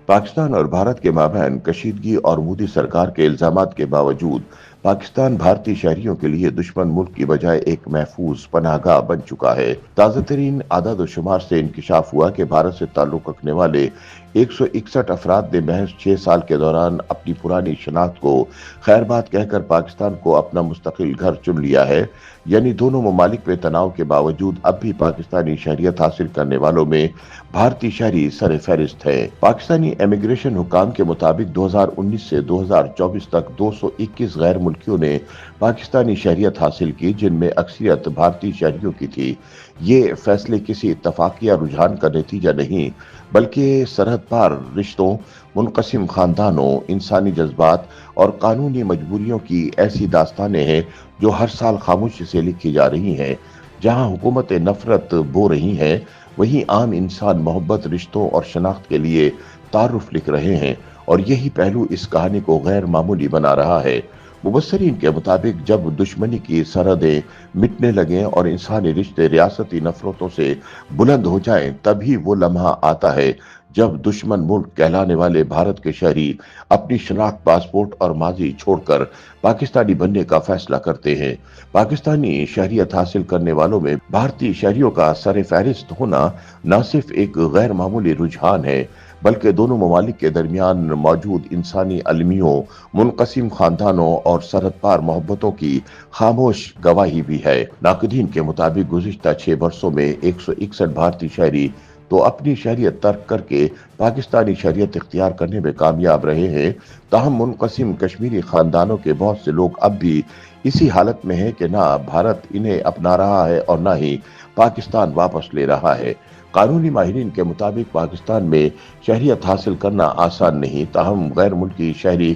पाकिस्तान और भारत के माबैन कशीदगी और मोदी सरकार के इल्जामात के बावजूद पाकिस्तान भारतीय शहरियों के लिए दुश्मन मुल्क की बजाय एक महफूज पनाहगाह बन चुका है। ताज़ा तरीन आदाद और शुमार से इंकिशाफ हुआ कि भारत से ताल्लुक रखने वाले 161 अफराद ने महज 6 साल के दौरान अपनी पुरानी शनाख्त को खैरबाद कहकर पाकिस्तान को अपना मुस्तकिल घर चुन लिया है। यानी दोनों ममालिक में तनाव के बावजूद अब भी पाकिस्तानी शहरियत हासिल करने वालों में भारतीय शहरी सर फहरिस्त है। पाकिस्तानी इमिग्रेशन हुकाम के मुताबिक 2019 से 2024 तक 221 गैर मुल्कियों ने पाकिस्तानी शहरियत हासिल की, जिनमें अक्सरियत भारतीय शहरियों की थी। ये फैसले किसी इत्तफाकिया रुझान का नतीजा नहीं, बल्कि सरहद पार रिश्तों, मुनक़सिम खानदानों, इंसानी जज्बात और कानूनी मजबूरियों की ऐसी दास्तानें हैं जो हर साल खामोशी से लिखी जा रही हैं। जहां हुकूमतें नफरत बो रही हैं, वहीं आम इंसान मोहब्बत, रिश्तों और शनाख्त के लिए तारुफ लिख रहे हैं, और यही पहलू इस कहानी को गैर मामूली बना रहा है। मुबस्सरीन के मुताबिक जब दुश्मनी की सरहदें मिटने लगें और इंसानी रिश्ते रियासती नफरतों से बुलंद हो जाएं, तभी वो लम्हा आता है जब दुश्मन मुल्क कहलाने वाले भारत के शहरी अपनी शनाख्त, पासपोर्ट और माजी छोड़कर पाकिस्तानी बनने का फैसला करते हैं। पाकिस्तानी शहरियत हासिल करने वालों में भारतीय शहरियों का सर फहरिस्त होना न सिर्फ एक गैर मामूली रुझान है, बल्कि दोनों ममालिक के दरमियान मौजूद इंसानी अलमियों, मुनक़सिम खानदानों और सरहद पार मोहब्बतों की खामोश गवाही भी है। नाक़दीन के मुताबिक गुज़िश्ता 6 बरसों में 161 भारतीय शहरी तो अपनी शहरियत तर्क करके पाकिस्तानी शहरियत इख्तियार करने में कामयाब रहे हैं। ताहम मुनक़सिम कश्मीरी खानदानों के बहुत से लोग अब भी इसी हालत में हैं कि ना भारत इन्हें अपना रहा है और ना ही पाकिस्तान वापस ले रहा है। कानूनी माहिरीन के मुताबिक पाकिस्तान में शहरियत हासिल करना आसान नहीं, ताहम गैर मुल्की शहरी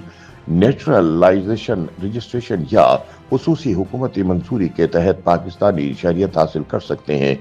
नेचुरलाइजेशन रजिस्ट्रेशन या खुसूसी हुकूमती मंजूरी के तहत पाकिस्तानी शहरियत हासिल कर सकते हैं।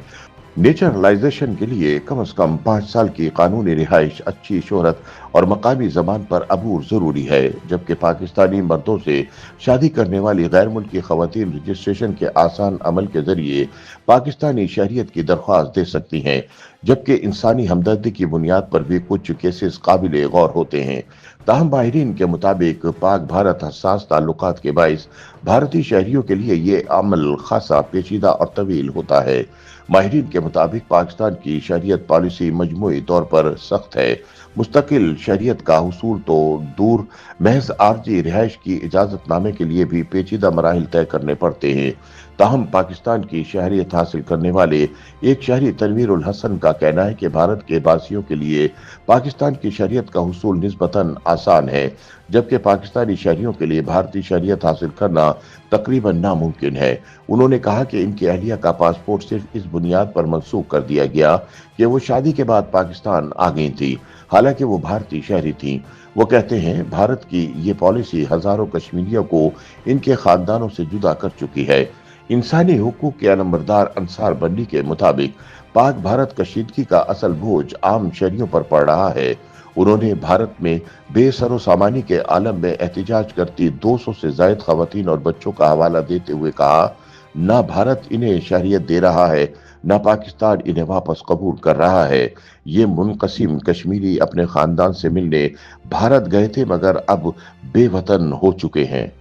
नेचुरलाइजेशन के लिए कम से कम 5 साल की कानूनी रिहाइश, अच्छी शोहरत और मकामी जबान पर अबूर जरूरी है, जबकि पाकिस्तानी मर्दों से शादी करने वाली गैर मुल्की खवातीन रजिस्ट्रेशन के आसान अमल के जरिए पाकिस्तानी शहरियत की दरख्वास्त दे सकती हैं, जबकि इंसानी हमदर्दी की बुनियाद पर भी कुछ केसेस काबिल गौर होते हैं। ताहम माहिरीन के मुताबिक पाक भारत हसास ताल्लुकात के बाइस भारतीय शहरियों के लिए ये अमल खासा पेचीदा और तवील होता है। माहिरीन के मुताबिक पाकिस्तान की शहरियत पॉलिसी मजमूई तौर पर सख्त है। मुस्तकिल शहरियत का हुसूल तो दूर, महज आर्जी रिहाइश की इजाजतनामे के लिए भी पेचीदा मराहिल तय करने पड़ते हैं। ताहम पाकिस्तान की शहरियत हासिल करने वाले एक शहरी तनवीर उल हसन का कहना है कि भारत के बासियों के लिए पाकिस्तान की शहरियत का हुसूल निस्बतन आसान है, जबकि पाकिस्तानी शहरियों के लिए भारतीय शहरियत हासिल करना तकरीबन नामुमकिन है। उन्होंने कहा कि इनकी अहलिया का पासपोर्ट सिर्फ इस बुनियाद पर मनसूख कर दिया गया कि वो शादी के बाद पाकिस्तान आ गई थी, हालांकि वो भारतीय शहरी थी। वो कहते हैं भारत की ये पॉलिसी हजारों कश्मीरियों को इनके खानदानों से जुदा कर चुकी है। इंसानी हुकूक के अलंबरदार अंसार बंडी के मुताबिक पाक भारत कशीदगी का असल बोझ आम शहरियों पर पड़ रहा है। उन्होंने भारत में बेसरो सामानी के आलम में एहतिजाज करती 200 से जायद खवातीन और बच्चों का हवाला देते हुए कहा, ना भारत इन्हें शहरियत दे रहा है, ना पाकिस्तान इन्हें वापस कबूल कर रहा है। ये मुनक़सिम कश्मीरी अपने खानदान से मिलने भारत गए थे, मगर अब बेवतन हो चुके हैं।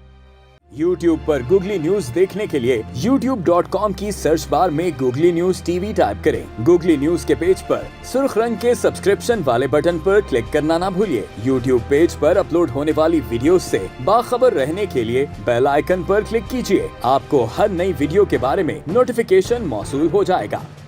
YouTube पर गूगली न्यूज देखने के लिए youtube.com की सर्च बार में गूगली न्यूज टीवी टाइप करें। गूगली न्यूज के पेज पर सुर्ख रंग के सब्सक्रिप्शन वाले बटन पर क्लिक करना ना भूलिए। YouTube पेज पर अपलोड होने वाली वीडियोस से बाखबर रहने के लिए बेल आइकन पर क्लिक कीजिए। आपको हर नई वीडियो के बारे में नोटिफिकेशन मौसूल हो जाएगा।